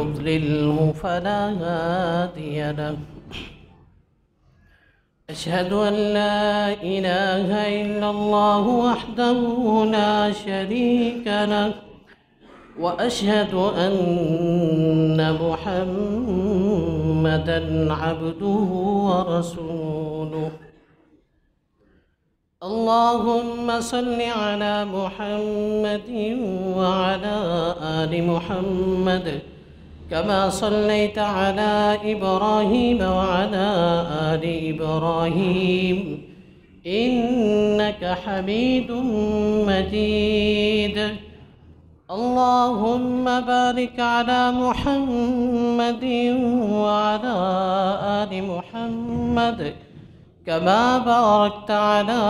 يضلله فلا هادي له. أشهد أن لا إله إلا الله وحده لا شريك له، وأشهد أن محمدًا عبده ورسوله. اللهم صل على محمد وعلى آل محمد كما صليت على إبراهيم وعلى آل إبراهيم إنك حميد مجيد. اللهم بارك على محمد وعلى آل محمد كما باركت على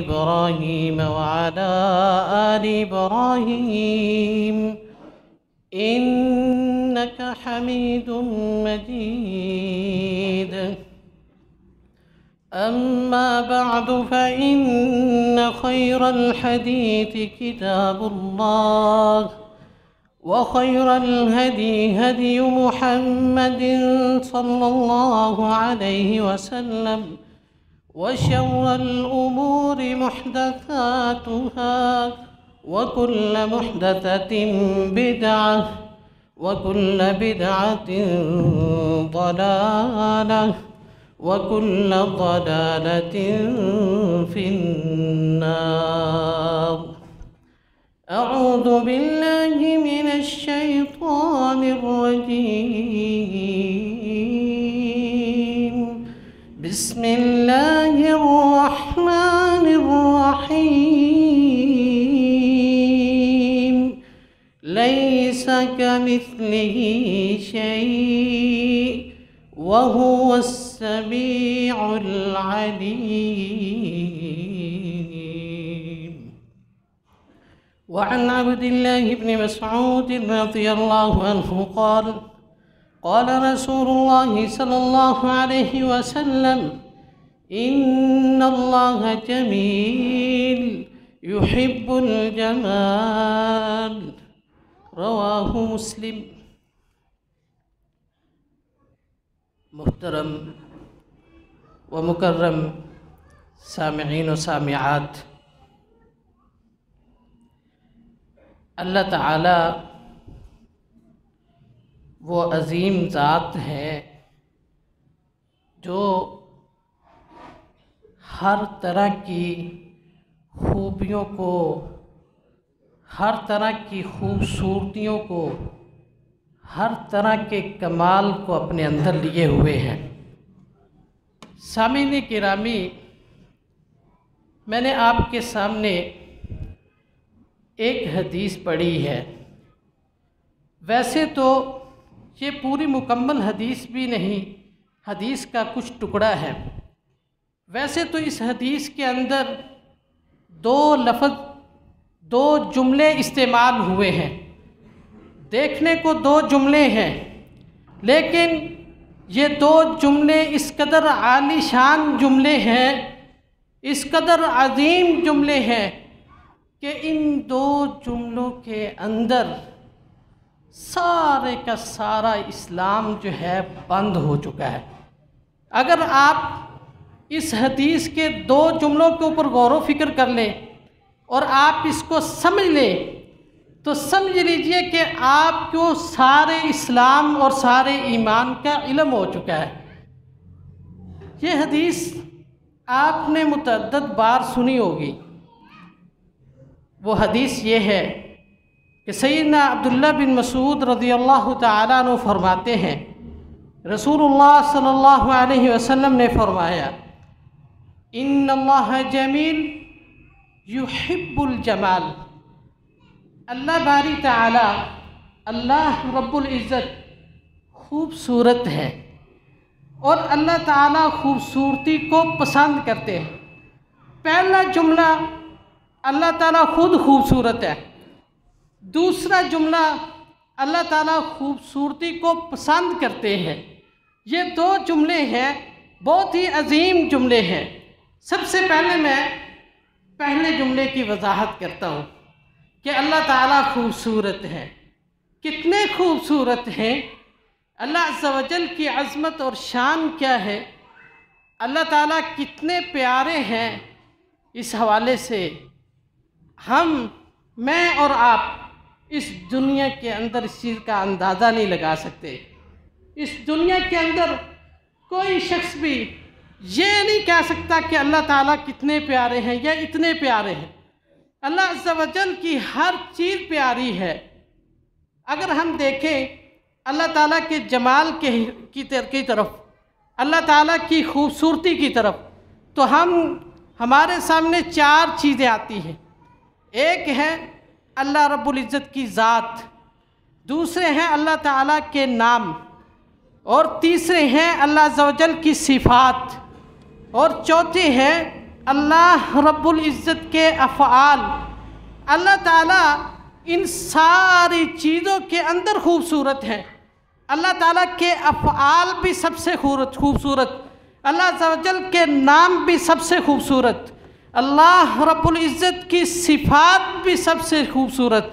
إبراهيم وعلى آل إبراهيم إنك حميد مجيد. أما بعد فإن خير الحديث كتاب الله، وخير الهدي هدي محمد صلى الله عليه وسلم، وشر الأمور محدثاتها، وكل محدثة بدعة، وكل بدعة ضلالة، وكل ضلالة في النار. أعوذ بالله من الشيطان الرجيم. بسم الله الرحمن الرحيم. ليس كمثله شيء وهو السميع العليم. وعن عبد الله بن مسعود رضي الله عنه قال: قال رسول الله صلى الله عليه وسلم: إن الله جميل يحب الجمال. رواہ مسلم. محترم و مکرم سامعین و سامعات، اللہ تعالی وہ عظیم ذات ہے جو ہر طرح کی خوبیوں کو، ہر طرح کی خوبصورتیوں کو، ہر طرح کے کمال کو اپنے اندر لیے ہوئے ہیں. سامعین گرامی، میں نے آپ کے سامنے ایک حدیث پڑھی ہے. ویسے تو یہ پوری مکمل حدیث بھی نہیں، حدیث کا کچھ ٹکڑا ہے. ویسے تو اس حدیث کے اندر دو جملے استعمال ہوئے ہیں. دیکھنے کو دو جملے ہیں، لیکن یہ دو جملے اس قدر عالی شان جملے ہیں، اس قدر عظیم جملے ہیں کہ ان دو جملوں کے اندر سارے کا سارا اسلام جو ہے بند ہو چکا ہے. اگر آپ اس حدیث کے دو جملوں کے اوپر غور و فکر کر لیں اور آپ اس کو سمجھ لیں تو سمجھ لیجئے کہ آپ کو سارے اسلام اور سارے ایمان کا علم ہو چکا ہے. یہ حدیث آپ نے متعدد بار سنی ہوگی. وہ حدیث یہ ہے کہ سیدنا عبداللہ بن مسعود رضی اللہ تعالیٰ عنہ فرماتے ہیں، رسول اللہ صلی اللہ علیہ وسلم نے فرمایا: ان اللہ جمیل یحب الجمال. اللہ باری تعالی، اللہ رب العزت خوبصورت ہے اور اللہ تعالی خوبصورتی کو پسند کرتے ہیں. پہلا جملہ، اللہ تعالیٰ خود خوبصورت ہے. دوسرا جملہ، اللہ تعالیٰ خوبصورتی کو پسند کرتے ہیں. یہ دو جملے ہیں، بہت ہی عظیم جملے ہیں. سب سے پہلے میں پہلے جملے کی وضاحت کرتا ہوں کہ اللہ تعالیٰ خوبصورت ہے. کتنے خوبصورت ہیں، اللہ عز و جل کی عظمت اور شان کیا ہے، اللہ تعالیٰ کتنے پیارے ہیں، اس حوالے سے میں اور آپ اس دنیا کے اندر اس چیز کا اندازہ نہیں لگا سکتے۔ اس دنیا کے اندر کوئی شخص بھی یہ نہیں کہہ سکتا کہ اللہ تعالیٰ کتنے پیارے ہیں یا اتنے پیارے ہیں۔ اللہ عز و جل کی ہر چیز پیاری ہے۔ اگر ہم دیکھیں اللہ تعالیٰ کے جمال کی طرف، اللہ تعالیٰ کی خوبصورتی کی طرف، تو ہمارے سامنے 4 چیزیں آتی ہیں۔ ایک ہے اللہ رب العزت کی ذات، دوسرے ہیں اللہ تعالیٰ کے نام، اور تیسرے ہیں اللہ عز و جل کی صفات، اور چوتھے ہیں اللہ رب العزت کے افعال۔ اللہ تعالیٰ ان ساری چیزوں کے اندر خوبصورت ہیں۔ اللہ تعالیٰ کے افعال بھی سب سے خوبصورت، اللہ عز و جل کے نام بھی سب سے خوبصورت، اللہ رب العزت کی صفات بھی سب سے خوبصورت،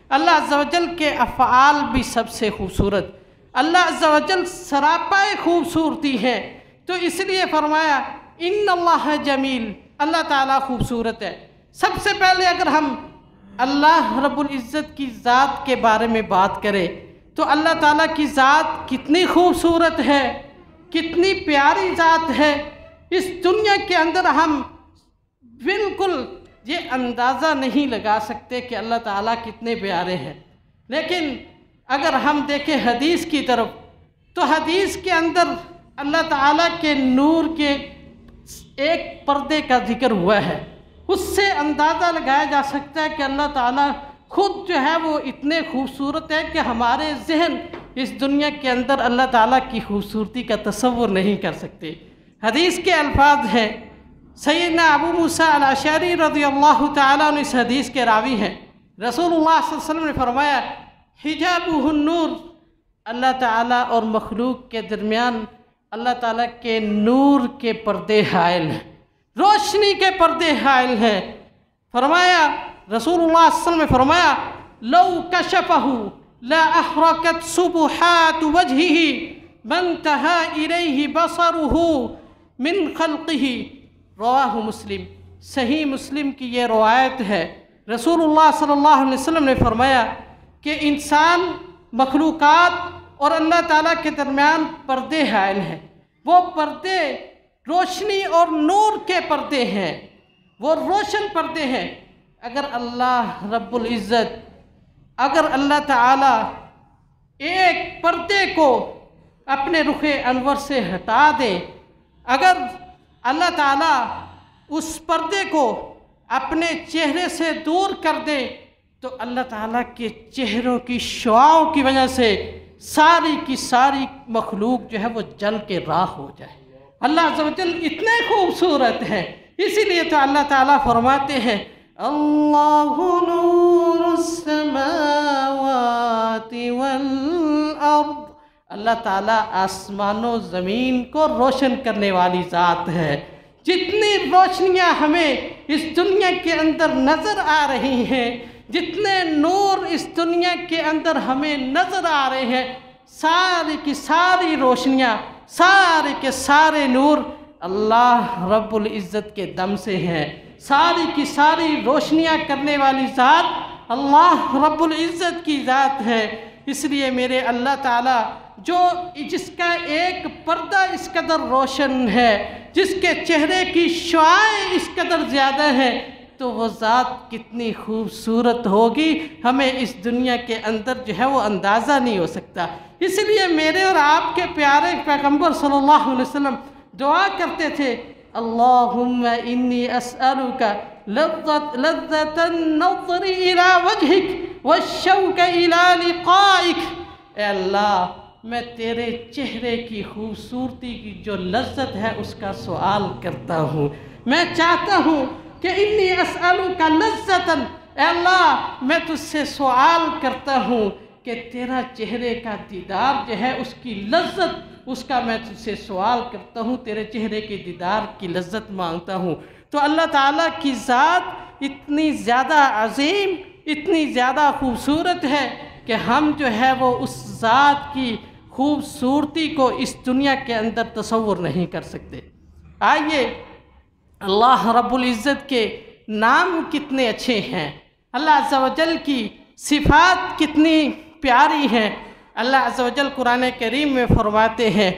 اللہ عز و جل کے افعال بھی سب سے خوبصورت۔ اللہ عز و جل سراپائے خوبصورتی ہے، تو اس لیے فرمایا ان اللہ جمیل، اللہ تعالیٰ خوبصورت ہے۔ سب سے پہلے اگر ہم اللہ رب العزت کی ذات کے بارے میں بات کریں تو اللہ تعالیٰ کی ذات کتنی خوبصورت ہے، کتنی پیاری ذات ہے۔ اس دنیا کے اندر ہم بالکل یہ اندازہ نہیں لگا سکتے کہ اللہ تعالیٰ کتنے پیارے ہیں۔ لیکن اگر ہم دیکھیں حدیث کی طرف، تو حدیث کے اندر اللہ تعالیٰ کے نور کے ایک پردے کا ذکر ہوا ہے، اس سے اندازہ لگایا جا سکتا ہے کہ اللہ تعالیٰ خود جو ہے وہ اتنے خوبصورت ہے کہ ہمارے ذہن اس دنیا کے اندر اللہ تعالیٰ کی خوبصورتی کا تصور نہیں کر سکتے۔ حدیث کے الفاظ ہیں، سیدنا ابو موسیٰ الاشعری رضی اللہ تعالیٰ عنہ اس حدیث کے راوی ہیں، رسول اللہ صلی اللہ علیہ وسلم نے فرمایا حجابہ النور، اللہ تعالیٰ اور مخلوق کے درمیان اللہ تعالیٰ کے نور کے پردے حائل ہیں، روشنی کے پردے حائل ہیں۔ فرمایا رسول اللہ صلی اللہ علیہ وسلم نے فرمایا لو کشفہ لا احرقت سبحات وجہہ منتہا الیہ بصرہ من خلقہ، رواہ مسلم، صحیح مسلم کی یہ روایت ہے۔ رسول اللہ صلی اللہ علیہ وسلم نے فرمایا کہ انسان، مخلوقات اور اللہ تعالیٰ کے درمیان پردے حائل ہیں، وہ پردے روشنی اور نور کے پردے ہیں، وہ روشن پردے ہیں۔ اگر اللہ رب العزت، اگر اللہ تعالیٰ ایک پردے کو اپنے رخ انور سے ہٹا دے، اگر اللہ تعالیٰ اس پردے کو اپنے چہرے سے دور کر دے، تو اللہ تعالیٰ کے چہروں کی شعاؤں کی وجہ سے ساری کی ساری مخلوق جو ہے وہ جل کے راکھ ہو جائے۔ اللہ عز و جل اتنے خوبصورت ہیں، اسی لیے تو اللہ تعالیٰ فرماتے ہیں اللہ نور السماوات والارض، اللہ تعالیٰ آسمان و زمین کو روشن کرنے والی ذات ہے۔ جتنی روشنیاں ہمیں اس دنیا کے اندر نظر آ رہی ہیں، جتنے نور اس دنیا کے اندر ہمیں نظر آ رہے ہیں، ساری کی ساری روشنیاں، سارے کے سارے نور اللہ رب العزت کے دم سے ہیں۔ ساری کی ساری روشنیاں کرنے والی ذات اللہ رب العزت کی ذات ہے۔ اس لیے میرے اللہ تعالیٰ جس کا ایک پردہ اس قدر روشن ہے، جس کے چہرے کی شعاعیں اس قدر زیادہ ہیں، تو وہ ذات کتنی خوبصورت ہوگی ہمیں اس دنیا کے اندر جو ہے وہ اندازہ نہیں ہو سکتا۔ اس لیے میرے اور آپ کے پیارے پیغمبر صلی اللہ علیہ وسلم دعا کرتے تھے اللہم انی اسألک لذت النظر الى وجہک والشوق الى لقائک، اے اللہ میں تیرے چہرے کی خوبصورتی کی جو لذت ہے اس کا سوال کرتا ہوں، میں چاہتا ہوں کہ انی اسألک لذتا، اے اللہ میں تجھ سے سوال کرتا ہوں کہ تیرا چہرے کا دیدار جو ہے اس کی لذت، اس کا میں تجھ سے سوال کرتا ہوں، تیرے چہرے کے دیدار کی لذت مانگتا ہوں۔ تو اللہ تعالیٰ کی ذات اتنی زیادہ عظیم، اتنی زیادہ خوبصورت ہے کہ ہم جو ہے وہ اس ذات کی خوبصورتی کو اس دنیا کے اندر تصور نہیں کر سکتے۔ آئیے اللہ رب العزت کے نام کتنے اچھے ہیں، اللہ عز و جل کی صفات کتنی پیاری ہیں۔ اللہ عز و جل قرآن کریم میں فرماتے ہیں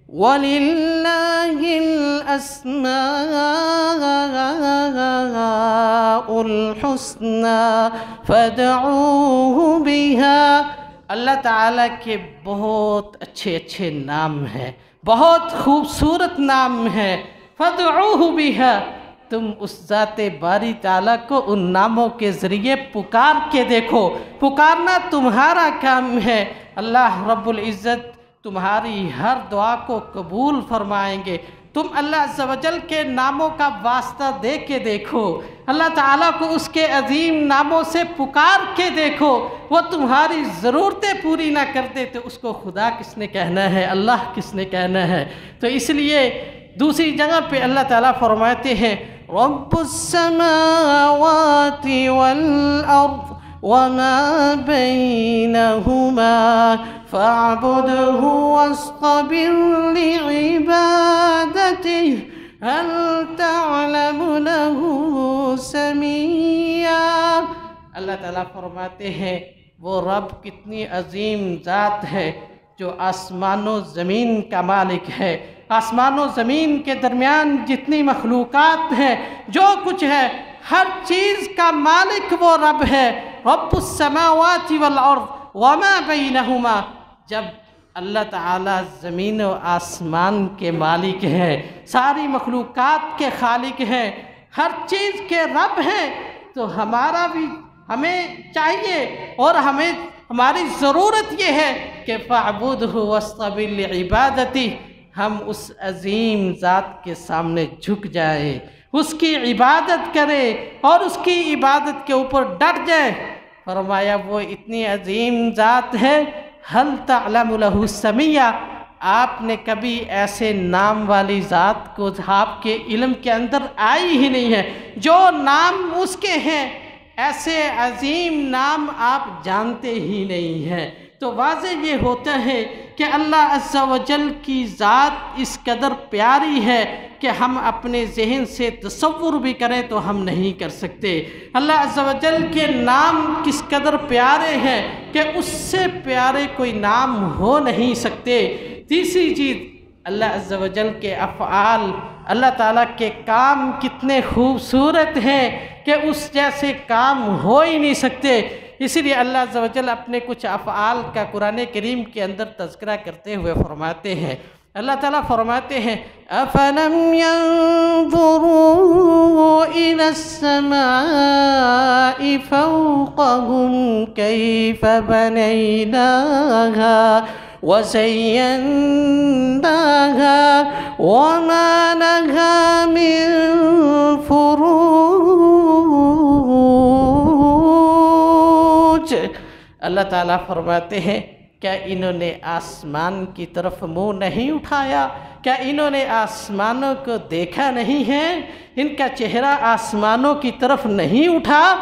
وَلِلَّهِ الْأَسْمَاءُ الْحُسْنَى فَادْعُوهُ بِهَا۔ اللہ تعالیٰ کے بہت اچھے اچھے نام ہیں، بہت خوبصورت نام ہیں۔ فَادْعُوهُ بِهَا، تم اس ذات باری تعالیٰ کو ان ناموں کے ذریعے پکار کے دیکھو، پکارنا تمہارا کام ہے۔ اللہ رب العزت تمہاری ہر دعا کو قبول فرمائیں گے۔ تم اللہ عز و جل کے ناموں کا واسطہ دے کے دیکھو، اللہ تعالیٰ کو اس کے عظیم ناموں سے پکار کے دیکھو، وہ تمہاری ضرورتیں پوری نہ کرتے تو اس کو خدا کس نے کہنا ہے، اللہ کس نے کہنا ہے۔ تو اس لیے دوسری جگہ پہ اللہ تعالیٰ فرماتے ہیں رب السماوات والارض وما بينهما فاعبده واصطبر لعبادته هل تعلم له سميا۔ اللہ تعالیٰ فرماتے ہیں وہ رب کتنی عظیم ذات ہے جو آسمان و زمین کا مالک ہے۔ آسمان و زمین کے درمیان جتنی مخلوقات ہیں، جو کچھ ہے، ہر چیز کا مالک وہ رب ہے۔ رب السماوات والارض وما بینہما، جب اللہ تعالیٰ زمین و آسمان کے مالک ہیں، ساری مخلوقات کے خالق ہیں، ہر چیز کے رب ہیں، تو ہمیں چاہیے اور ہماری ضرورت یہ ہے کہ فَاعْبُدْهُ وَاسْطَبِرْ لِعِبَادَتِهِ، ہم اس عظیم ذات کے سامنے جھک جائیں، اس کی عبادت کریں اور اس کی عبادت کے اوپر ڈٹ جائیں۔ فرمایا وہ اتنی عظیم ذات ہے، هل تعلم له سمیہ، آپ نے کبھی ایسے نام والی ذات کو آپ کے علم کے اندر آئی ہی نہیں ہے، جو نام اس کے ہیں ایسے عظیم نام آپ جانتے ہی نہیں ہیں۔ تو واضح یہ ہوتا ہے کہ اللہ عز و جل کی ذات اس قدر پیاری ہے کہ ہم اپنے ذہن سے تصور بھی کریں تو ہم نہیں کر سکتے۔ اللہ عز و جل کے نام کس قدر پیارے ہیں کہ اس سے پیارے کوئی نام ہو نہیں سکتے۔ تیسری چیز، اللہ عز و جل کے افعال، اللہ تعالیٰ کے کام کتنے خوبصورت ہیں کہ اس جیسے کام ہو ہی نہیں سکتے۔ اسی لیے اللہ عز و جل اپنے کچھ افعال کا قرآن کریم کے اندر تذکرہ کرتے ہوئے فرماتے ہیں، اللہ تعالیٰ فرماتے ہیں أَفَلَمْ يَنظُرُوا إِلَى السَّمَاءِ فَوْقَهُمْ كَيْفَ بَنَيْنَاهَا وَزَيَّنَّاهَا وَمَا لَهَا مِن فُرُوجٍ۔ اللہ تعالیٰ فرماتے ہیں کیا انہوں نے آسمان کی طرف منہ نہیں اٹھایا؟ کیا انہوں نے آسمانوں کو دیکھا نہیں ہے؟ ان کا چہرہ آسمانوں کی طرف نہیں اٹھا؟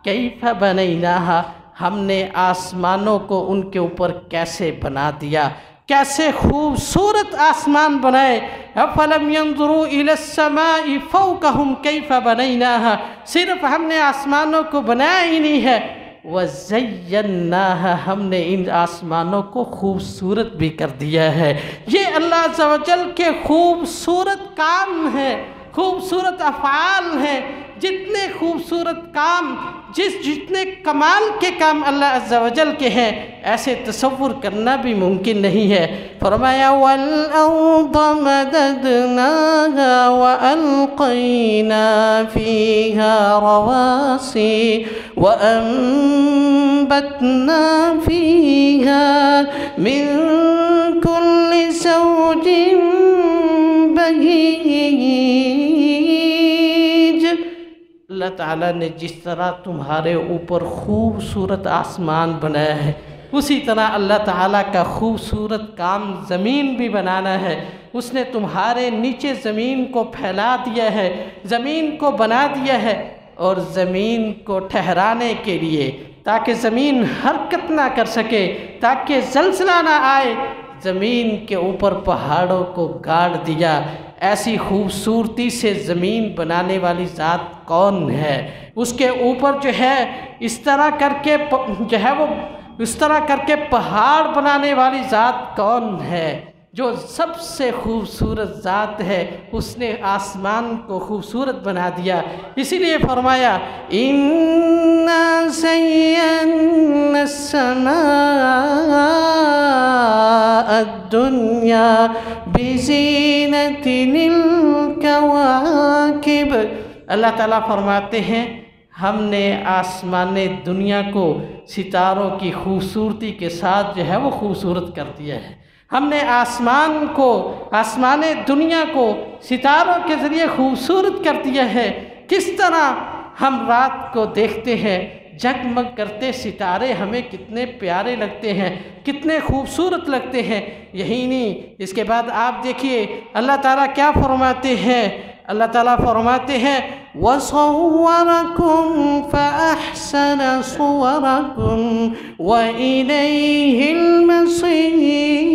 کیف بنیناہا، ہم نے آسمانوں کو ان کے اوپر کیسے بنا دیا، کیسے خوبصورت آسمان بنائے۔ افلم ينظروا الى السماء فوقهم کیف بنیناہا، صرف ہم نے آسمانوں کو بنایا ہی نہیں ہے، وَزَيَّنَّاهَا، ہم نے ان آسمانوں کو خوبصورت بھی کر دیا ہے۔ یہ اللہ عز و جل کے خوبصورت کام ہیں، خوبصورت افعال ہیں۔ جتنے خوبصورت کام، جتنے کمال کے کام اللہ عز و جل کے ہیں، ایسے تصور کرنا بھی ممکن نہیں ہے۔ فرمایا وَالْأَرْضَ مَدَدْنَاهَا وَأَلْقَيْنَا فِيهَا رَوَاسِيَ وَأَنبَتْنَا فِيهَا مِن كُلِّ زَوْجٍ بَهِيجٍ۔ اللہ تعالیٰ نے جس طرح تمہارے اوپر خوبصورت آسمان بنایا ہے، اسی طرح اللہ تعالیٰ کا خوبصورت کام زمین بھی بنانا ہے۔ اس نے تمہارے نیچے زمین کو پھیلا دیا ہے، زمین کو بنا دیا ہے، اور زمین کو ٹھہرانے کے لیے تاکہ زمین حرکت نہ کر سکے، تاکہ زلزلہ نہ آئے، زمین کے اوپر پہاڑوں کو گاڑ دیا۔ ایسی خوبصورتی سے زمین بنانے والی ذات کون ہے؟ اس کے اوپر جو ہے اس طرح کر کے پہاڑ بنانے والی ذات کون ہے؟ جو سب سے خوبصورت ذات ہے، اس نے آسمان کو خوبصورت بنا دیا۔ اسی لیے فرمایا اِنَّا زَيَّنَّا السَّمَاءَ الدُّنْيَا بِزِينَةٍ الْكَوَاكِبِ۔ اللہ تعالیٰ فرماتے ہیں ہم نے آسمان دنیا کو ستاروں کی خوبصورتی کے ساتھ جو ہے وہ خوبصورت کر دیا ہے۔ ہم نے آسمان دنیا کو ستاروں کے ذریعے خوبصورت کر دیا ہے۔ کس طرح ہم رات کو دیکھتے ہیں، جگمگ کرتے ستارے ہمیں کتنے پیارے لگتے ہیں، کتنے خوبصورت لگتے ہیں۔ یہی نہیں، اس کے بعد آپ دیکھیے اللہ تعالیٰ کیا فرماتے ہیں۔ اللہ تعالیٰ فرماتے ہیں وَصَوَّرَكُمْ فَأَحْسَنَ صُوَرَكُمْ وَإِلَيْهِ الْمَصِيرُ۔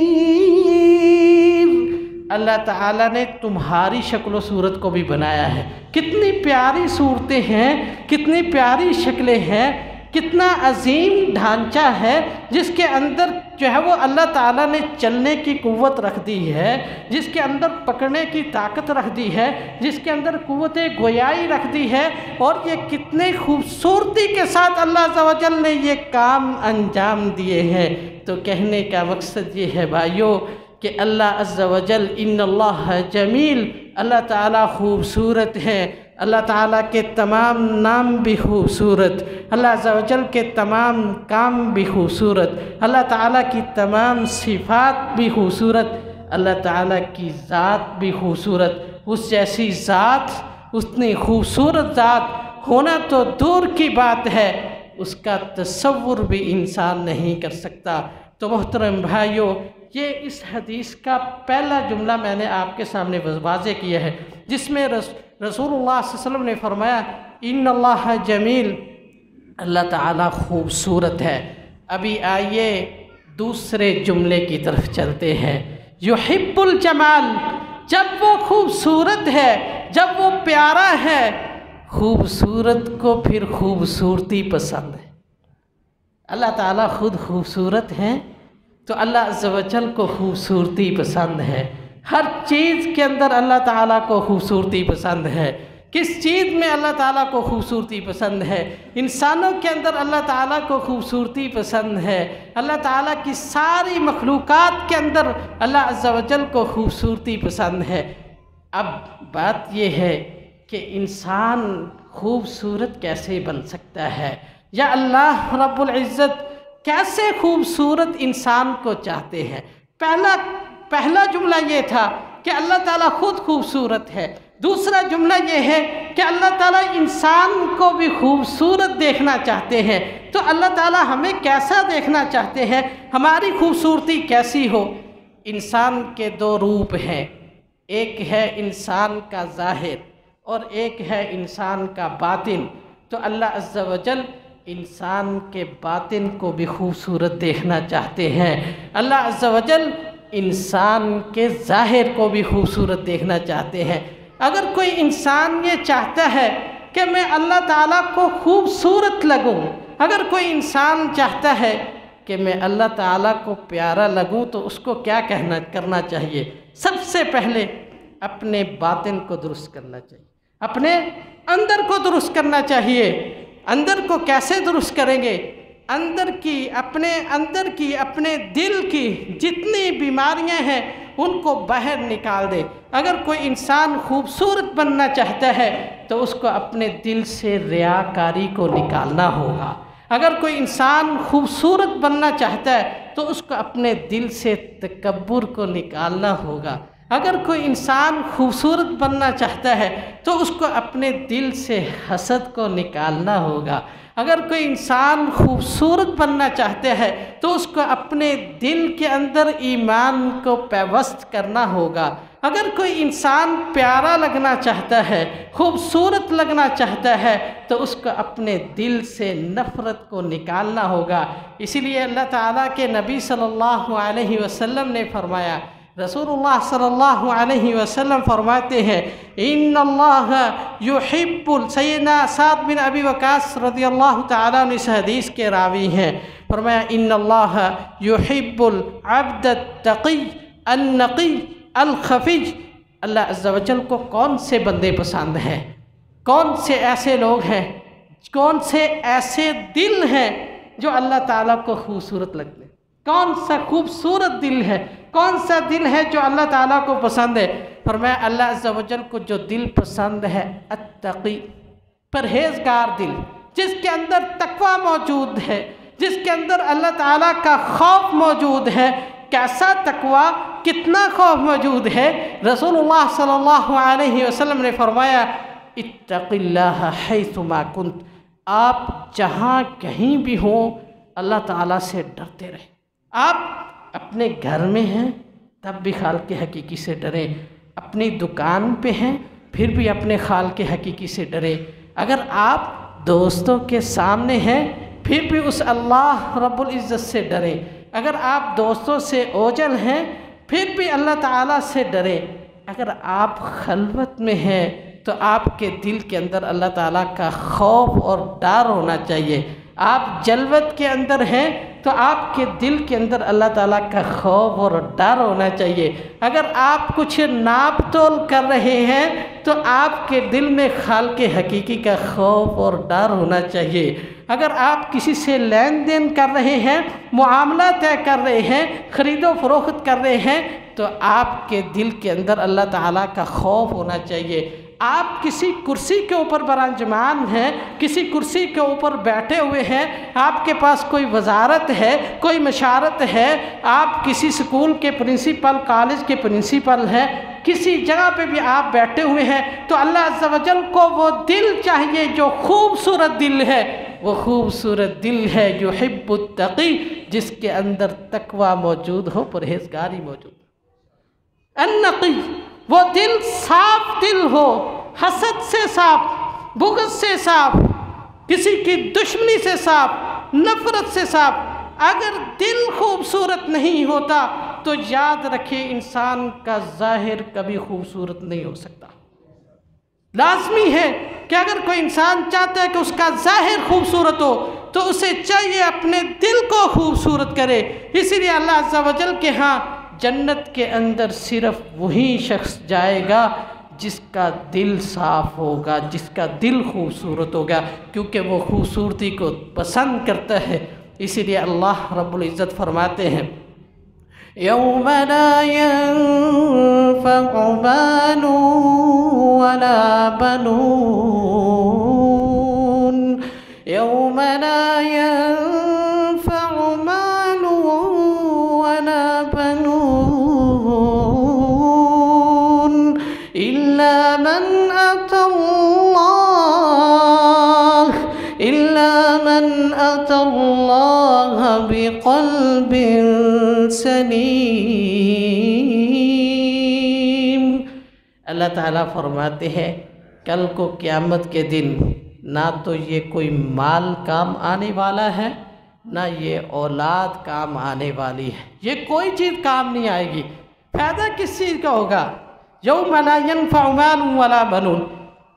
اللہ تعالیٰ نے تمہاری شکل و صورت کو بھی بنایا ہے۔ کتنی پیاری صورتیں ہیں، کتنی پیاری شکلیں ہیں، کتنا عظیم ڈھانچہ ہے جس کے اندر جو ہے وہ اللہ تعالیٰ نے چلنے کی قوت رکھ دی ہے، جس کے اندر پکڑنے کی طاقت رکھ دی ہے، جس کے اندر قوت گویائی رکھ دی ہے، اور یہ کتنے خوبصورتی کے ساتھ اللہ عز و جل نے یہ کام انجام دیے ہیں۔ تو کہنے کا مقصد یہ ہے بھائیو کہ اللہ عز و جل ان اللہ جمیل، اللہ تعالیٰ خوبصورت ہے۔ اللہ تعالیٰ کے تمام نام بھی خوبصورت، اللہ عز و جل کے تمام کام بھی خوبصورت، اللہ تعالیٰ کی تمام صفات بھی خوبصورت، اللہ تعالیٰ کی ذات بھی خوبصورت۔ اس جیسی ذات، اتنی خوبصورت ذات ہونا تو دور کی بات ہے، اس کا تصور بھی انسان نہیں کر سکتا۔ تو محترم بھائیو، یہ اس حدیث کا پہلا جملہ میں نے آپ کے سامنے واضح کیا ہے، جس میں رسول اللہ صلی اللہ علیہ وسلم نے فرمایا ان اللہ جمیل، اللہ تعالیٰ خوبصورت ہے۔ ابھی آئیے دوسرے جملے کی طرف چلتے ہیں۔ یحب الجمال، جب وہ خوبصورت ہے، جب وہ پیارا ہے، خوبصورت کو پھر خوبصورتی پسند ہے۔ اللہ تعالیٰ خود خوبصورت ہیں تو اللہ عز و جل کو خوبصورتی پسند ہے۔ ہر چیز کے اندر اللہ تعالیٰ کو خوبصورتی پسند ہے۔ کس چیز میں اللہ تعالیٰ کو خوبصورتی پسند ہے؟ انسانوں کے اندر اللہ تعالیٰ کو خوبصورتی پسند ہے۔ اللہ تعالیٰ کی ساری مخلوقات کے اندر اللہ عز و جل کو خوبصورتی پسند ہے۔ اب بات یہ ہے کہ انسان خوبصورت کیسے بن سکتا ہے، یا اللہ رب العزت کیسے خوبصورت انسان کو چاہتے ہیں؟ پہلا جملہ یہ تھا کہ اللہ تعالیٰ خود خوبصورت ہے۔ دوسرا جملہ یہ ہے کہ اللہ تعالیٰ انسان کو بھی خوبصورت دیکھنا چاہتے ہیں۔ تو اللہ تعالیٰ ہمیں کیسا دیکھنا چاہتے ہیں، ہماری خوبصورتی کیسی ہو؟ انسان کے دو روپ ہیں، ایک ہے انسان کا ظاہر اور ایک ہے انسان کا باطن۔ تو اللہ عز و جل انسان کے باطن کو بھی خوبصورت دیکھنا چاہتے ہیں، اللہ عز و جل انسان کے ظاہر کو بھی خوبصورت دیکھنا چاہتے ہیں۔ اگر کوئی انسان یہ چاہتا ہے کہ میں اللہ تعالیٰ کو خوبصورت لگوں، اگر کوئی انسان چاہتا ہے کہ میں اللہ تعالیٰ کو پیارا لگوں، تو اس کو کیا کرنا چاہیے؟ سب سے پہلے اپنے باطن کو درست کرنا چاہیے، اپنے اندر کو درست کرنا چاہیے۔ اندر کو کیسے درست کریں گے؟ اپنے دل کی جتنی بیماریاں ہیں ان کو باہر نکال دے۔ اگر کوئی انسان خوبصورت بننا چاہتا ہے تو اس کو اپنے دل سے ریاکاری کو نکالنا ہوگا۔ اگر کوئی انسان خوبصورت بننا چاہتا ہے تو اس کو اپنے دل سے تکبر کو نکالنا ہوگا۔ اگر کوئی انسان خوبصورت بننا چاہتا ہے تو اس کو اپنے دل سے حسد کو نکالنا ہوگا۔ اگر کوئی انسان خوبصورت بننا چاہتا ہے تو اس کو اپنے دل کے اندر ایمان کو پیوست کرنا ہوگا۔ اگر کوئی انسان پیارا لگنا چاہتا ہے، خوبصورت لگنا چاہتا ہے، تو اس کو اپنے دل سے نفرت کو نکالنا ہوگا۔ اسی لیے اللہ تعالیٰ کے نبی صلی اللہ علیہ وسلم نے فرمایا، رسول اللہ صلی اللہ علیہ وسلم فرماتے ہیں، ان اللہ یحب، سیدنا سعد بن ابی وقاص رضی اللہ تعالیٰ عنہ اس حدیث کے راوی ہیں، فرمایا ان اللہ یحب العبد التقی النقی الخفی۔ اللہ عز و جل کو کون سے بندے پسند ہیں، کون سے ایسے لوگ ہیں، کون سے ایسے دل ہیں جو اللہ تعالیٰ کو خوبصورت لگتے ہیں؟ کون سا خوبصورت دل ہے، کون سا دل ہے جو اللہ تعالیٰ کو پسند ہے؟ فرمایا اللہ عز و جل کو جو دل پسند ہے، التقی، پرہیزگار دل، جس کے اندر تقوی موجود ہے، جس کے اندر اللہ تعالیٰ کا خوف موجود ہے۔ کیسا تقوی، کتنا خوف موجود ہے؟ رسول اللہ صلی اللہ علیہ وسلم نے فرمایا، اتق اللہ حیثما کنت، آپ جہاں کہیں بھی ہوں اللہ تعالیٰ سے ڈرتے رہیں۔ آپ اپنے گھر میں ہیں تب بھی خالق حقیقی سے ڈریں، اپنی دکان پہ ہیں پھر بھی اپنے خالق حقیقی سے ڈریں، اگر آپ دوستوں کے سامنے ہیں پھر بھی اس اللہ رب العزت سے ڈریں، اگر آپ دوستوں سے اوجل ہیں پھر بھی اللہ تعالیٰ سے ڈریں، اگر آپ خلوت میں ہیں تو آپ کے دل کے اندر اللہ تعالیٰ کا خوف اور ڈر ہونا چاہیے، آپ جلوت کے اندر ہیں تو آپ کے دل کے اندر اللہ تعالیٰ کا خوف اور ڈر ہونا چاہیے، اگر آپ کچھ ناپ تول کر رہے ہیں تو آپ کے دل میں خالق حقیقی کا خوف اور ڈر ہونا چاہیے، اگر آپ کسی سے لین دین کر رہے ہیں، معاملہ طے کر رہے ہیں، خرید و فروخت کر رہے ہیں تو آپ کے دل کے اندر اللہ تعالیٰ کا خوف ہونا چاہیے۔ آپ کسی کرسی کے اوپر برانجمان ہیں، کسی کرسی کے اوپر بیٹھے ہوئے ہیں، آپ کے پاس کوئی وزارت ہے، کوئی مشارت ہے، آپ کسی سکول کے پرنسپل، کالج کے پرنسپل ہیں، کسی جگہ پہ بھی آپ بیٹھے ہوئے ہیں تو اللہ عز و جل کو وہ دل چاہیے جو خوبصورت دل ہے، وہ خوبصورت دل ہے جو یحب التقی، جس کے اندر تقوی موجود ہو، پرہیزگاری موجود ہو۔ النقی، وہ دل صاف دل ہو، حسد سے صاف، بغض سے صاف، کسی کی دشمنی سے صاف، نفرت سے صاف۔ اگر دل خوبصورت نہیں ہوتا تو یاد رکھے انسان کا ظاہر کبھی خوبصورت نہیں ہو سکتا۔ لازمی ہے کہ اگر کوئی انسان چاہتا ہے کہ اس کا ظاہر خوبصورت ہو تو اسے چاہیے اپنے دل کو خوبصورت کرے۔ اسی لیے اللہ عز و جل کے ہاں جنت کے اندر صرف وہی شخص جائے گا جس کا دل صاف ہوگا، جس کا دل خوبصورت ہوگا، کیونکہ وہ خوبصورتی کو پسند کرتا ہے۔ اسی لیے اللہ رب العزت فرماتے ہیں، یوم لا ينفع مال ولا بنون، یوم لا ينفع مال ولا بنون إلا من أتى الله بقلب سلیم۔ اللہ تعالیٰ فرماتے ہیں کل کو قیامت کے دن نہ تو یہ کوئی مال کام آنے والا ہے، نہ یہ اولاد کام آنے والی ہے، یہ کوئی چیز کام نہیں آئے گی۔ فائدہ کس چیز کا ہوگا؟ یوم لا ينفع مال ولا بنون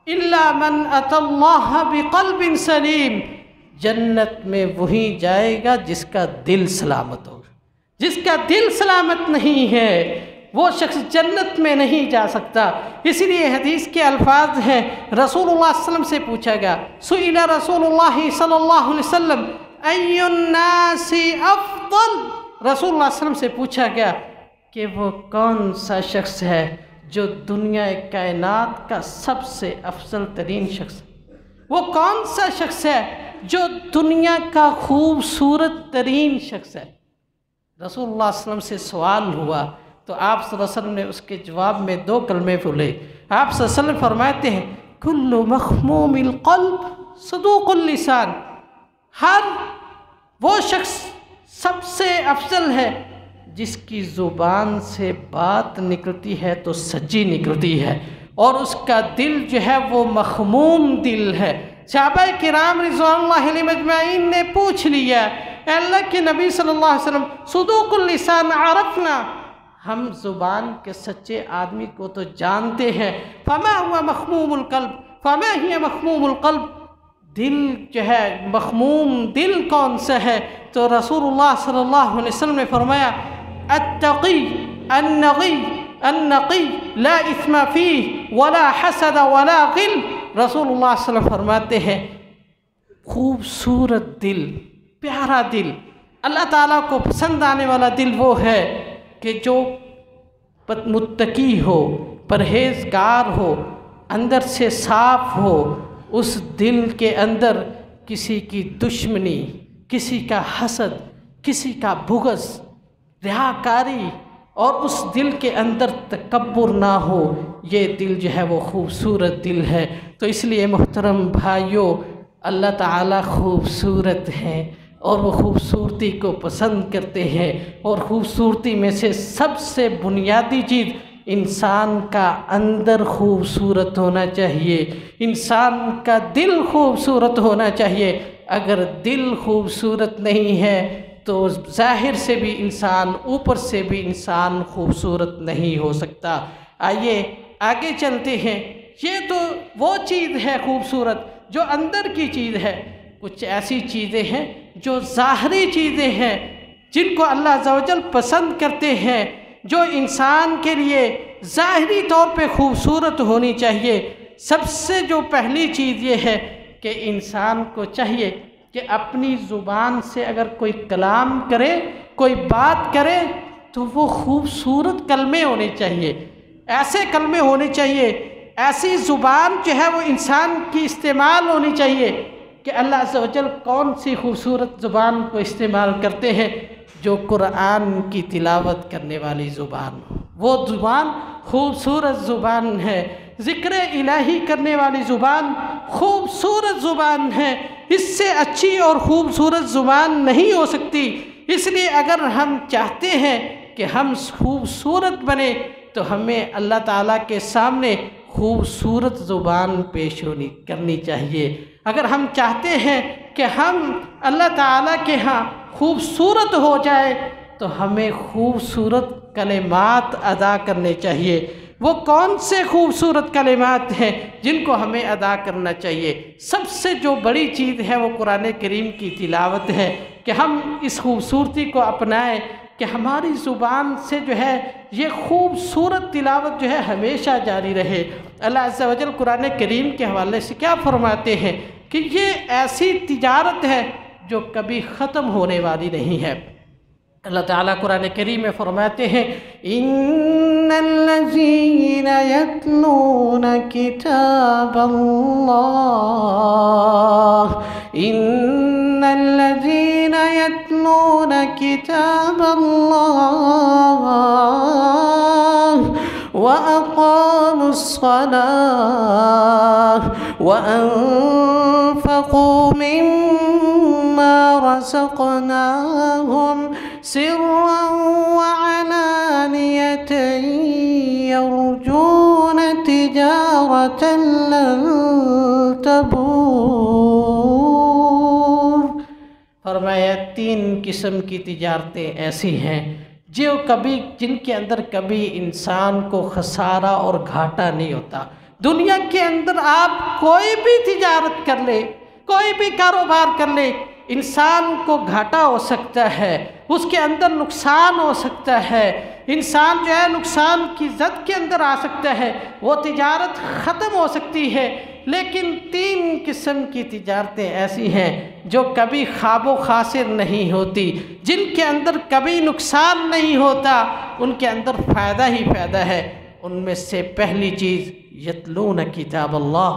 الا من اتى الله بقلب سلیم۔ جنت میں وہی جائے گا جس کا دل سلامت ہوگا، جس کا دل سلامت نہیں ہے وہ شخص جنت میں نہیں جا سکتا۔ اسی لیے حدیث کے الفاظ ہیں، رسول اللہ صلی اللہ علیہ وسلم سے پوچھا گیا، سئل رسول اللہ صلی اللہ علیہ وسلم ای الناس افضل، رسول اللہ صلی اللہ علیہ وسلم سے پوچھا گیا کہ وہ کون سا شخص ہے جو دنیا کائنات کا سب سے افضل ترین شخص ہے، وہ کون سا شخص ہے جو دنیا کا خوبصورت ترین شخص ہے۔ رسول اللہ صلی اللہ علیہ وسلم سے سوال ہوا تو آپ صلی اللہ علیہ وسلم نے اس کے جواب میں 2 کلمے بولے۔ آپ صلی اللہ علیہ وسلم فرماتے ہیں کل مخموم القلب صدوق اللسان، ہر وہ شخص سب سے افضل ہے جس کی زبان سے بات نکلتی ہے تو سچی نکلتی ہے، اور اس کا دل جو ہے وہ مخموم دل ہے۔ صحابہ کرام رضوان اللہ علیہم اجمعین نے پوچھ لیا، اے اللہ کے نبی صلی اللہ علیہ وسلم، صدوق اللسان عرفنا، ہم زبان کے سچے آدمی کو تو جانتے ہیں، فما ہوا مخموم القلب، فما ہی مخموم القلب، دل جو ہے مخموم دل کون سا ہے؟ تو رسول اللہ صلی اللہ علیہ وسلم نے فرمایا، التقی النقی لا اثم فیہ ولا حسد ولا غل۔ رسول اللہ صلی اللہ علیہ وسلم فرماتے ہیں خوبصورت دل، پیارا دل، اللہ تعالیٰ کو پسند آنے والا دل وہ ہے کہ جو متقی ہو، پرہیزگار ہو، اندر سے صاف ہو، اس دل کے اندر کسی کی دشمنی، کسی کا حسد، کسی کا بغض، ریاکاری، اور اس دل کے اندر تکبر نہ ہو، یہ دل جو ہے وہ خوبصورت دل ہے۔ تو اس لیے محترم بھائیوں، اللہ تعالیٰ خوبصورت ہیں اور وہ خوبصورتی کو پسند کرتے ہیں، اور خوبصورتی میں سے سب سے بنیادی چیز انسان کا اندر خوبصورت ہونا چاہیے، انسان کا دل خوبصورت ہونا چاہیے۔ اگر دل خوبصورت نہیں ہے تو ظاہر سے بھی انسان، اوپر سے بھی انسان خوبصورت نہیں ہو سکتا۔ آئیے آگے چلتے ہیں۔ یہ تو وہ چیز ہے خوبصورت جو اندر کی چیز ہے۔ کچھ ایسی چیزیں ہیں جو ظاہری چیزیں ہیں جن کو اللہ عز و جل پسند کرتے ہیں، جو انسان کے لیے ظاہری طور پہ خوبصورت ہونی چاہیے۔ سب سے جو پہلی چیز یہ ہے کہ انسان کو چاہیے کہ اپنی زبان سے اگر کوئی کلام کرے، کوئی بات کرے، تو وہ خوبصورت کلمے ہونے چاہیے، ایسے کلمے ہونے چاہیے، ایسی زبان جو ہے وہ انسان کی استعمال ہونی چاہیے کہ اللہ عز و جل کون سی خوبصورت زبان کو استعمال کرتے ہیں؟ جو قرآن کی تلاوت کرنے والی زبان، وہ زبان خوبصورت زبان ہے۔ ذکر الہی کرنے والی زبان خوبصورت زبان ہے، اس سے اچھی اور خوبصورت زبان نہیں ہو سکتی۔ اس لیے اگر ہم چاہتے ہیں کہ ہم خوبصورت بنے تو ہمیں اللہ تعالیٰ کے سامنے خوبصورت زبان پیش کرنی چاہیے۔ اگر ہم چاہتے ہیں کہ ہم اللہ تعالیٰ کے ہاں خوبصورت ہو جائے تو ہمیں خوبصورت کلمات ادا کرنے چاہیے۔ وہ کون سے خوبصورت کلمات ہیں جن کو ہمیں ادا کرنا چاہیے؟ سب سے جو بڑی چیز ہے وہ قرآن کریم کی تلاوت ہے، کہ ہم اس خوبصورتی کو اپنائیں کہ ہماری زبان سے جو ہے یہ خوبصورت تلاوت جو ہے ہمیشہ جاری رہے۔ اللہ عز و جل قرآن کریم کے حوالے سے کیا فرماتے ہیں کہ یہ ایسی تجارت ہے جو کبھی ختم ہونے والی نہیں ہے۔ اللہ تعالیٰ قرآن کریم میں فرماتے ہیں، ان الذین یتلون کتاب اللہ، ان الذین یتلون کتاب اللہ وَأَقَامُوا الصَّلَاةَ وَأَنفَقُوا مِمَّا رَزَقْنَاهُمْ سِرًّا وَعَلَانِيَةً يَرْجُونَ تِجَارَةً لَّن تَبُورَ۔ فرمایا تین قسم کی تجارتیں ایسی ہیں جن کے اندر کبھی انسان کو خسارہ اور گھاٹا نہیں ہوتا۔ دنیا کے اندر آپ کوئی بھی تجارت کر لے، کوئی بھی کاروبار کر لے، انسان کو گھاٹا ہو سکتا ہے، اس کے اندر نقصان ہو سکتا ہے، انسان جو ہے نقصان کی زد کے اندر آ سکتا ہے، وہ تجارت ختم ہو سکتی ہے۔ لیکن تین قسم کی تجارتیں ایسی ہیں جو کبھی خواب و خاسر نہیں ہوتی، جن کے اندر کبھی نقصان نہیں ہوتا، ان کے اندر فائدہ ہی فائدہ ہے۔ ان میں سے پہلی چیز یتلون کتاب اللہ،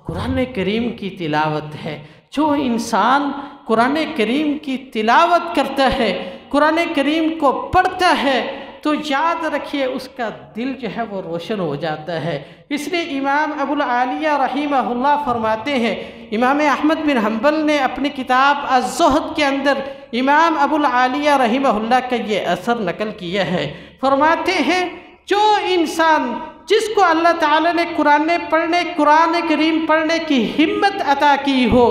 قرآن کریم کی تلاوت ہے۔ جو انسان قرآن کریم کی تلاوت کرتا ہے، قرآن کریم کو پڑھتا ہے، تو یاد رکھیے اس کا دل جو ہے وہ روشن ہو جاتا ہے۔ اس لیے امام ابو العالیہ رحمہ اللہ فرماتے ہیں، امام احمد بن حنبل نے اپنی کتاب الزہد کے اندر امام ابو العالیہ رحمہ اللہ کا یہ اثر نقل کیا ہے۔ فرماتے ہیں جو انسان جس کو اللہ تعالیٰ نے قرآن کریم پڑھنے کی ہمت عطا کی ہو،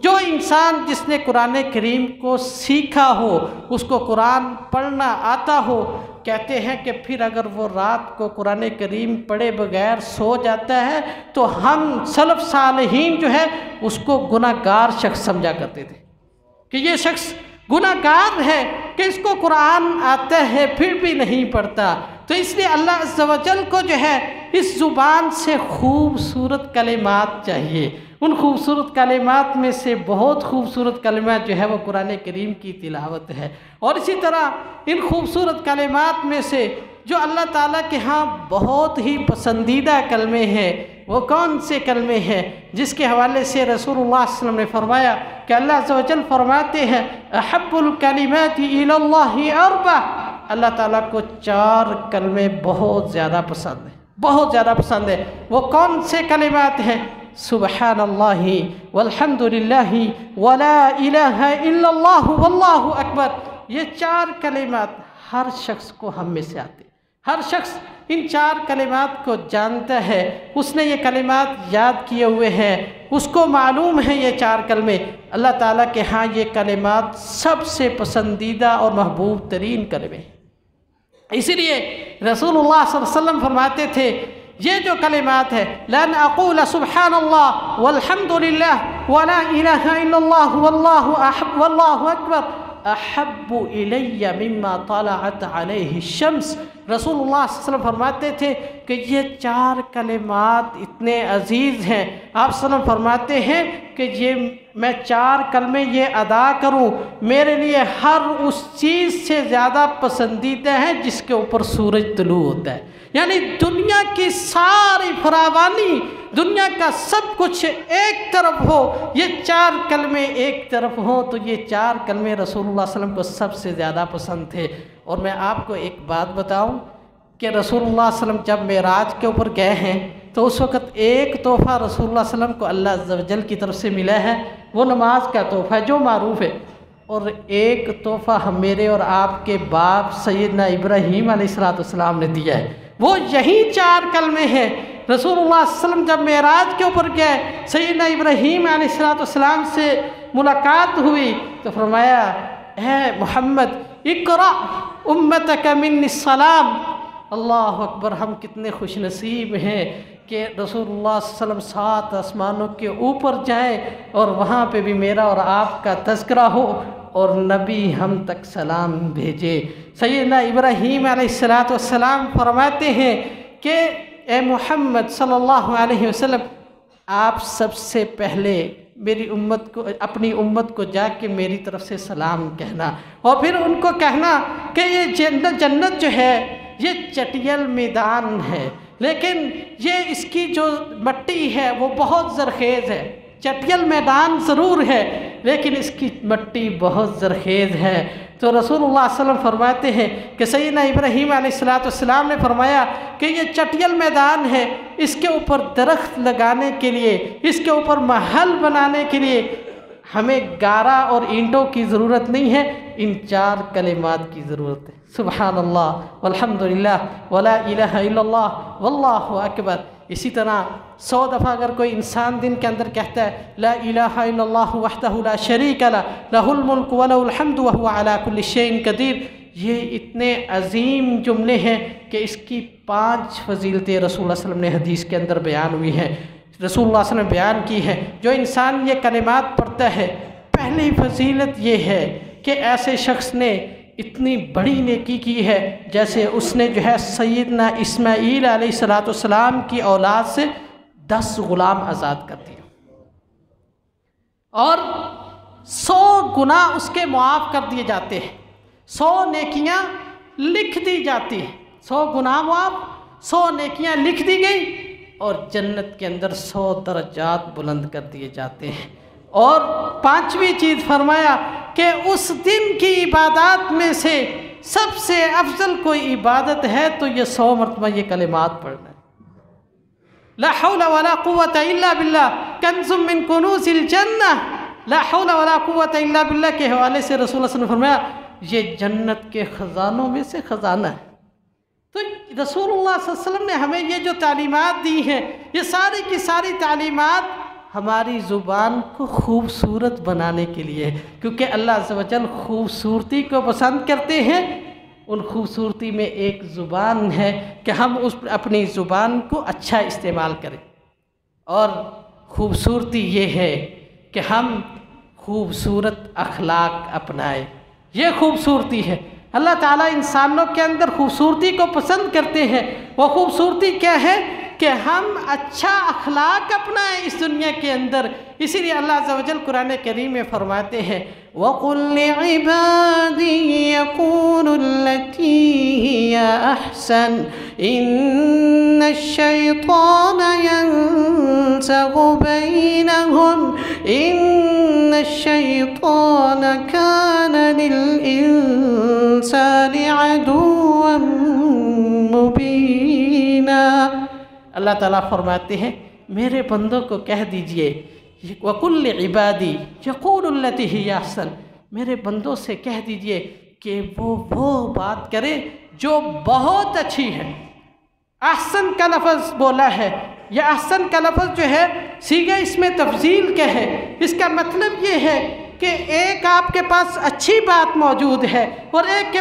جو انسان جس نے قرآن کریم کو سیکھا ہو، اس کو قرآن پڑھنا آتا ہو، کہتے ہیں کہ پھر اگر وہ رات کو قرآن کریم پڑھے بغیر سو جاتا ہے تو ہم سلف صالحین جو ہے اس کو گناہ گار شخص سمجھا کرتے تھے کہ یہ شخص گناہ گار ہے کہ اس کو قرآن آتا ہے پھر بھی نہیں پڑھتا۔ تو اس لیے اللہ عز و جل کو جو ہے اس زبان سے خوبصورت کلمات چاہیے۔ ان خوبصورت کلمات میں سے بہت خوبصورت کلمات جو ہے وہ قرآن کریم کی تلاوت ہے، اور اسی طرح ان خوبصورت کلمات میں سے جو اللہ تعالیٰ کے ہاں بہت ہی پسندیدہ کلمے ہیں، وہ کون سے کلمے ہیں جس کے حوالے سے رسول اللہ صلی اللہ علیہ وسلم نے فرمایا کہ اللہ عز و جل فرماتے ہیں احب الکلمات الی اللہ اربع، اللہ تعالیٰ کو 4 کلمے بہت زیادہ پسند ہیں، بہت زیادہ پسند ہے۔ وہ کون سے کلمات ہیں؟ سبحان اللہ والحمد للہ ولا الہ الا اللہ واللہ اکبر۔ یہ 4 کلمات ہر شخص کو ہم میں سے آتے ہیں، ہر شخص ان 4 کلمات کو جانتا ہے، اس نے یہ کلمات یاد کیے ہوئے ہیں، اس کو معلوم ہے یہ 4 کلمے۔ اللہ تعالیٰ کے ہاں یہ کلمات سب سے پسندیدہ اور محبوب ترین کلمے ہیں۔ اسی لیے رسول اللہ صلی اللہ علیہ وسلم فرماتے تھے یہ جو کلمات ہے لن اقول سبحان اللہ والحمد للہ ولا الہ الا اللہ واللہ اکبر احب الی مما طلعت علیہ الشمس۔ رسول اللہ صلی اللہ علیہ وسلم فرماتے تھے کہ یہ 4 کلمات اتنے عزیز ہیں، آپ صلی اللہ علیہ وسلم فرماتے ہیں کہ یہ میں 4 کلمے یہ ادا کروں میرے لیے ہر اس چیز سے زیادہ پسندیدہ ہے جس کے اوپر سورج طلوع ہوتا ہے۔ یعنی دنیا کی ساری فراوانی، دنیا کا سب کچھ ایک طرف ہو، یہ 4 کلمے ایک طرف ہوں، تو یہ 4 کلمے رسول اللہ صلی اللہ علیہ وسلم کو سب سے زیادہ پسند تھے۔ اور میں آپ کو ایک بات بتاؤں کہ رسول اللہ صلی اللہ علیہ وسلم جب معراج کے اوپر گئے ہیں تو اس وقت ایک تحفہ رسول اللہ صلی اللہ علیہ وسلم کو اللہ عز و جل کی طرف سے ملا ہے، وہ نماز کا تحفہ ہے جو معروف ہے، اور ایک تحفہ ہم میرے اور آپ کے باپ سیدنا ابراہیم علیہ السلام نے دیا ہے، وہ یہی 4 کلمے ہیں۔ رسول اللہ صلی اللہ علیہ وسلم جب معراج کے اوپر گئے، سیدنا ابراہیم علیہ السلام سے ملاقات ہوئی تو فرمایا اے محمد اقرأ امتک منی السلام۔ اللہ اکبر، ہم کتنے خوش نصیب ہیں کہ رسول اللہ صلی اللہ علیہ وسلم 7 آسمانوں کے اوپر جائیں اور وہاں پہ بھی میرا اور آپ کا تذکرہ ہو اور نبی ہم تک سلام بھیجے۔ سیدنا ابراہیم علیہ السلام فرماتے ہیں کہ اے محمد صلی اللہ علیہ وسلم، آپ سب سے پہلے میری امت کو، اپنی امت کو جا کے میری طرف سے سلام کہنا، اور پھر ان کو کہنا کہ یہ جنت جو ہے یہ چٹیل میدان ہے، لیکن یہ اس کی جو مٹی ہے وہ بہت زرخیز ہے۔ چٹیل میدان ضرور ہے لیکن اس کی مٹی بہت زرخیز ہے۔ تو رسول اللہ صلی اللہ علیہ وسلم فرماتے ہیں کہ سیدنا ابراہیم علیہ السلام نے فرمایا کہ یہ چٹیل میدان ہے، اس کے اوپر درخت لگانے کے لیے، اس کے اوپر محل بنانے کے لیے ہمیں گارا اور اینٹوں کی ضرورت نہیں ہے، ان 4 کلمات کی ضرورت ہے۔ سبحان اللہ والحمد للہ ولا الہ الا اللہ واللہ اکبر۔ اسی طرح 100 دفعہ اگر کوئی انسان دن کے اندر کہتا ہے لا الہ الا اللہ وحدہ لا شریک لہ لہ الملک ولہ الحمد وہو علی کل شیء قدیر، یہ اتنے عظیم جملے ہیں کہ اس کی 5 فضیلتیں رسول اللہ صلی اللہ علیہ وسلم نے حدیث کے اندر بیان ہوئی ہیں، رسول اللہ صلی اللہ علیہ وسلم نے بیان کی ہے۔ جو انسان یہ کلمات پڑھتا ہے، پہلی فضیلت یہ ہے کہ ایسے شخص نے اتنی بڑی نیکی کی ہے جیسے اس نے جو ہے سیدنا اسماعیل علیہ السلام کی اولاد سے 10 غلام آزاد کر دیا، اور 100 گناہ اس کے معاف کر دیے جاتے ہیں، 100 نیکیاں لکھ دی جاتی ہیں، 100 گناہ معاف، 100 نیکیاں لکھ دی گئی، اور جنت کے اندر 100 درجات بلند کر دیے جاتے ہیں۔ اور 5ویں چیز فرمایا کہ اس دن کی عبادات میں سے سب سے افضل کوئی عبادت ہے تو یہ 100 مرتبہ یہ کلمات پڑھنا ہے۔ لا حول ولا قوت الا باللہ کنز من کنوز الجنہ، لا حول ولا قوت الا باللہ کے حوالے سے رسول اللہ صلی اللہ علیہ وسلم نے فرمایا یہ جنت کے خزانوں میں سے خزانہ ہے۔ تو رسول اللہ صلی اللہ علیہ وسلم نے ہمیں یہ جو تعلیمات دی ہیں، یہ ساری کی ساری تعلیمات ہماری زبان کو خوبصورت بنانے کے لیے، کیونکہ اللہ عز و جل خوبصورتی کو پسند کرتے ہیں۔ ان خوبصورتی میں ایک زبان ہے کہ ہم اپنی زبان کو اچھا استعمال کریں، اور خوبصورتی یہ ہے کہ ہم خوبصورت اخلاق اپنائیں، یہ خوبصورتی ہے۔ اللہ تعالیٰ انسانوں کے اندر خوبصورتی کو پسند کرتے ہیں۔ وہ خوبصورتی کیا ہے کہ ہم اچھا اخلاق اپنائیں اس دنیا کے اندر۔ اسی لیے اللہ عز و جل قرآن کریم میں فرماتے ہیں وَقُلْ لِعِبَادِي يَقُولُوا الَّتِي هِيَ أَحْسَنُ إِنَّ الشَّيْطَانَ يَنزَغُ بَيْنَهُمْ إِنَّ الشَّيْطَانَ كَانَ لِلْإِنسَانِ عَدُوًّا مُبِينًا۔ اللہ تعالیٰ فرماتے ہیں میرے بندوں کو کہہ دیجئے وَقُلْ لِعِبَادِي يَقُولُوا الَّتِي هِيَ أَحْسَنُ، میرے بندوں سے کہہ دیجئے کہ وہ بات کرے جو بہت اچھی ہے۔ احسن کا لفظ بولا ہے، یہ احسن کا لفظ جو ہے صیغہ اس میں تفضیل کا ہے۔ اس کا مطلب یہ ہے کہ ایک آپ کے پاس اچھی بات موجود ہے اور ایک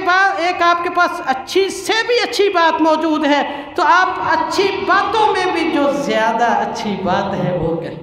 آپ کے پاس اچھی سے بھی اچھی بات موجود ہے، تو آپ اچھی باتوں میں بھی جو زیادہ اچھی بات ہے وہ کریں۔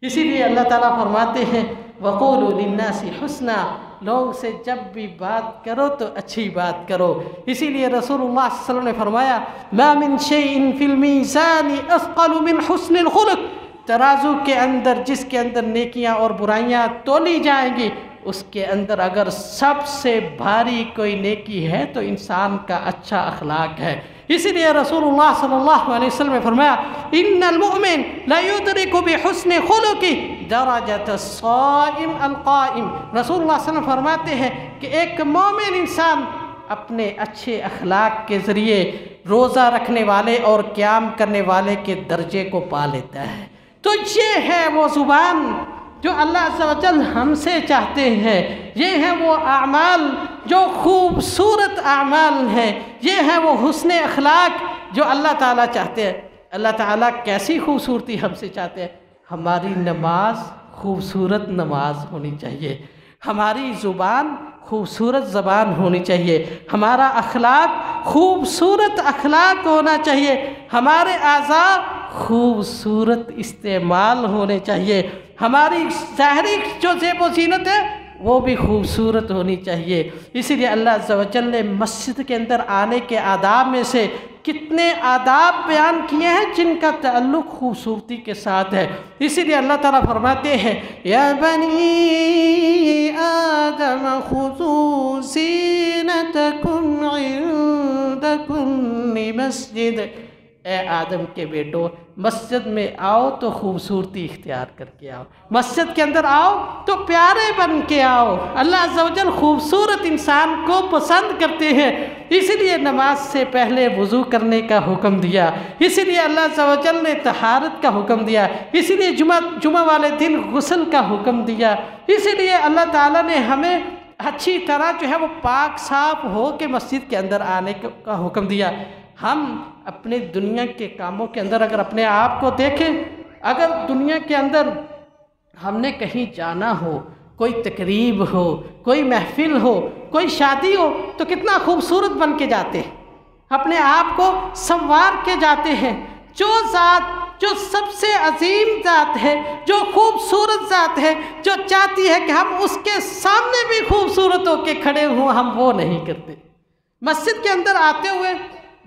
اسی لیے اللہ تعالیٰ فرماتے ہیں وَقُولُوا لِلنَّاسِ حُسْنًا، لوگ سے جب بھی بات کرو تو اچھی بات کرو۔ اسی لیے رسول اللہ صلی اللہ علیہ وسلم نے فرمایا مَا مِن شَيْءٍ فِي الْمِيزَانِ أَثْقَلُ مِنْ حُسْنِ الْخُلُقِ، ترازو کے اندر جس کے اندر نیکیاں اور برائیاں تولی جائیں گی، اس کے اندر اگر سب سے بھاری کوئی نیکی ہے تو انسان کا اچھا اخلاق ہے۔ اسی لیے رسول اللہ صلی اللہ علیہ وسلم نے فرمایا ان المؤمن لا يدرك بحسن خلقه درجة الصائم القائم۔ رسول اللہ صلی اللہ علیہ وسلم فرماتے ہیں کہ ایک مومن انسان اپنے اچھے اخلاق کے ذریعے روزہ رکھنے والے اور قیام کرنے والے کے درجے کو پا لیتا ہے۔ تو یہ ہے وہ زبان جو اللہ عز و جل ہم سے چاہتے ہیں، یہ ہے وہ اعمال جو خوبصورت اعمال ہیں، یہ ہے وہ حسن اخلاق جو اللہ تعالیٰ چاہتے ہیں۔ اللہ تعالیٰ کیسی خوبصورتی ہم سے چاہتے ہیں؟ ہماری نماز خوبصورت نماز ہونی چاہیے، ہماری زبان خوبصورت زبان ہونی چاہیے، ہمارا اخلاق خوبصورت اخلاق ہونا چاہیے، ہمارے اعضاء خوبصورت استعمال ہونے چاہیے، ہماری ظاہری جو زیب و زینت ہے وہ بھی خوبصورت ہونی چاہیے۔ اسی لیے اللہ عز و جل نے مسجد کے اندر آنے کے آداب میں سے کتنے آداب بیان کیے ہیں جن کا تعلق خوبصورتی کے ساتھ ہے۔ اسی لیے اللہ تعالیٰ فرماتے ہیں یا بنی آدم خذوا زینتکم عند کل مسجد، اے آدم کے بیٹو مسجد میں آؤ تو خوبصورتی اختیار کر کے آؤ، مسجد کے اندر آؤ تو پیارے بن کے آؤ۔ اللہ عز و جل خوبصورت انسان کو پسند کرتے ہیں، اسی لیے نماز سے پہلے وضو کرنے کا حکم دیا، اسی لیے اللہ عز و جل نے طہارت کا حکم دیا، اسی لیے جمعہ والے دن غسل کا حکم دیا، اسی لیے اللہ تعالیٰ نے ہمیں اچھی طرح جو ہے وہ پاک صاف ہو کے مسجد کے اندر آنے کا حکم دیا۔ ہم اپنے دنیا کے کاموں کے اندر اگر اپنے آپ کو دیکھیں، اگر دنیا کے اندر ہم نے کہیں جانا ہو، کوئی تقریب ہو، کوئی محفل ہو، کوئی شادی ہو، تو کتنا خوبصورت بن کے جاتے ہیں، اپنے آپ کو سنوار کے جاتے ہیں۔ جو ذات جو سب سے عظیم ذات ہے، جو خوبصورت ذات ہے، جو چاہتی ہے کہ ہم اس کے سامنے بھی خوبصورت ہو کے کھڑے ہوں، ہم وہ نہیں کرتے۔ مسجد کے اندر آتے ہوئے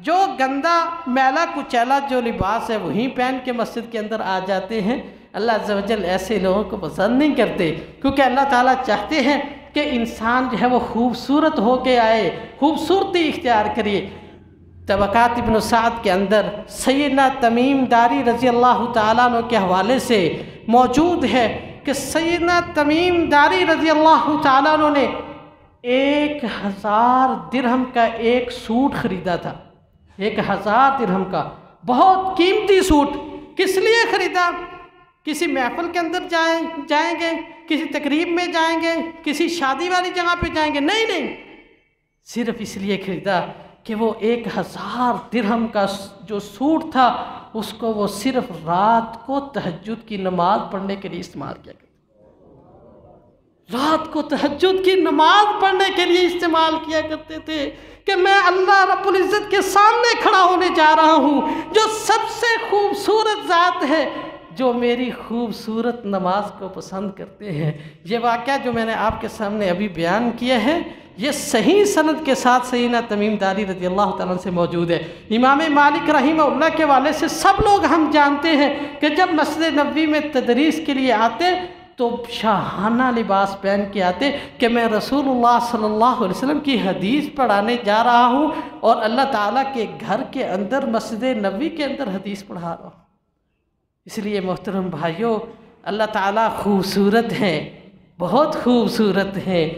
جو گندا میلا کچیلا جو لباس ہے وہیں پہن کے مسجد کے اندر آ جاتے ہیں، اللہ عز و جل ایسے لوگوں کو پسند نہیں کرتے، کیونکہ اللہ تعالیٰ چاہتے ہیں کہ انسان جو ہے وہ خوبصورت ہو کے آئے، خوبصورتی اختیار کریے۔ طبقات ابن سعد کے اندر سیدنا تمیم داری رضی اللہ تعالیٰ عنہ کے حوالے سے موجود ہے کہ سیدنا تمیم داری رضی اللہ تعالیٰ عنہ نے 1000 درہم کا ایک سوٹ خریدا تھا، 1000 درہم کا بہت قیمتی سوٹ۔ کس لیے خریدا؟ کسی محفل کے اندر جائیں گے، کسی تقریب میں جائیں گے، کسی شادی والی جگہ پہ جائیں گے، نہیں، صرف اس لیے خریدا کہ وہ 1000 درہم کا جو سوٹ تھا اس کو وہ صرف رات کو تہجد کی نماز پڑھنے کے لیے استعمال کیا کرتے، رات کو تہجد کی نماز پڑھنے کے لیے استعمال کیا کرتے تھے کہ میں اللہ رب العزت کے سامنے کھڑا ہونے جا رہا ہوں، جو سب سے خوبصورت ذات ہے، جو میری خوبصورت نماز کو پسند کرتے ہیں۔ یہ واقعہ جو میں نے آپ کے سامنے ابھی بیان کیا ہے، یہ صحیح سند کے ساتھ سیدنا تمیم داری رضی اللہ تعالیٰ عنہ سے موجود ہے۔ امام مالک رحمہ اللہ کے والے سے سب لوگ ہم جانتے ہیں کہ جب مسجد نبوی میں تدریس کے لیے آتے تو شاہانہ لباس پہن کے آتے کہ میں رسول اللہ صلی اللہ علیہ وسلم کی حدیث پڑھانے جا رہا ہوں اور اللہ تعالیٰ کے گھر کے اندر مسجد نبوی کے اندر حدیث پڑھا رہا ہوں۔ اس لیے محترم بھائیوں، اللہ تعالیٰ خوبصورت ہیں، بہت خوبصورت ہیں،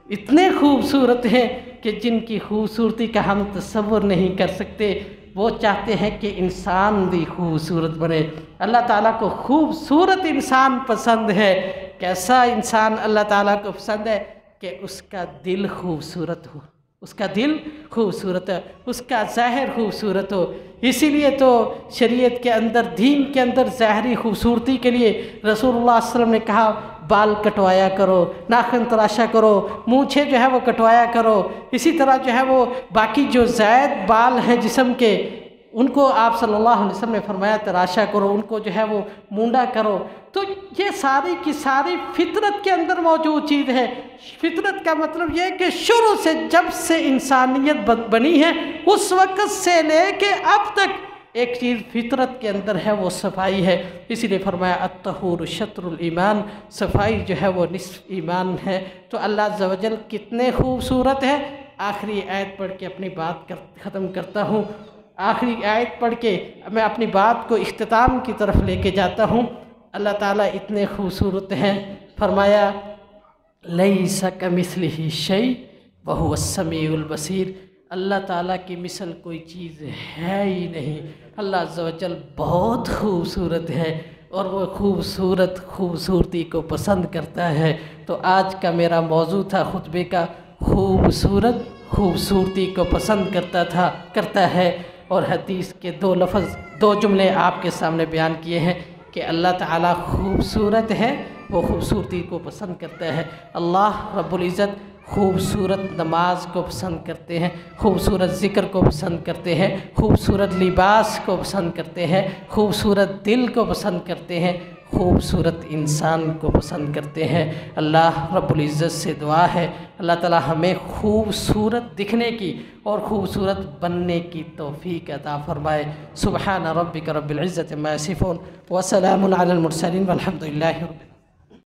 اتنے خوبصورت ہیں کہ جن کی خوبصورتی کا ہم تصور نہیں کر سکتے۔ وہ چاہتے ہیں کہ انسان بھی خوبصورت بنے۔ اللہ تعالیٰ کو خوبصورت انسان پسند ہے۔ کیسا انسان اللہ تعالیٰ کو پسند ہے؟ کہ اس کا دل خوبصورت ہو، اس کا دل خوبصورت ہے، اس کا ظاہر خوبصورت ہو۔ اسی لیے تو شریعت کے اندر، دین کے اندر ظاہری خوبصورتی کے لیے رسول اللہ صلی اللہ علیہ وسلم نے کہا بال کٹوایا کرو، ناخن تراشا کرو، مونچھیں جو ہے وہ کٹوایا کرو، اسی طرح جو ہے وہ باقی جو زائد بال ہیں جسم کے ان کو آپ صلی اللہ علیہ وسلم نے فرمایا تراشا کرو، ان کو جو ہے وہ مونڈا کرو۔ تو یہ ساری کی ساری فطرت کے اندر موجود چیز ہے۔ فطرت کا مطلب یہ ہے کہ شروع سے جب سے انسانیت بنی ہے اس وقت سے لے کے اب تک ایک چیز فطرت کے اندر ہے، وہ صفائی ہے۔ اسی لیے فرمایا الطہور شطر الایمان، صفائی جو ہے وہ نصف ایمان ہے۔ تو اللہ عز و جل کتنے خوبصورت ہے۔ آخری آیت پڑھ کے اپنی بات ختم کرتا ہوں۔ آخری آیت پڑھ کے میں اپنی بات کو اختتام کی طرف لے کے جاتا ہوں۔ اللہ تعالیٰ اتنے خوبصورت ہیں، فرمایا لیس کمثلہ شیء وہو السمیع البصیر، اللہ تعالیٰ کی مثل کوئی چیز ہے ہی نہیں۔ اللہ عز و جل بہت خوبصورت ہے اور وہ خوبصورتی کو پسند کرتا ہے۔ تو آج کا میرا موضوع تھا خطبے کا، خوبصورتی کو پسند کرتا ہے، اور حدیث کے 2 لفظ 2 جملے آپ کے سامنے بیان کیے ہیں کہ اللہ تعالیٰ خوبصورت ہے، وہ خوبصورتی کو پسند کرتا ہے۔ اللہ رب العزت خوبصورت نماز کو پسند کرتے ہیں، خوبصورت ذکر کو پسند کرتے ہیں، خوبصورت لباس کو پسند کرتے ہیں، خوبصورت دل کو پسند کرتے ہیں، خوبصورت انسان کو پسند کرتے ہیں۔ اللہ رب العزت سے دعا ہے اللہ تعالی ہمیں خوبصورت دکھنے کی اور خوبصورت بننے کی توفیق عطا فرمائے۔ سبحان ربک رب العزت عما یصفون وسلام علی المرسلین والحمد للہ رب العالمین۔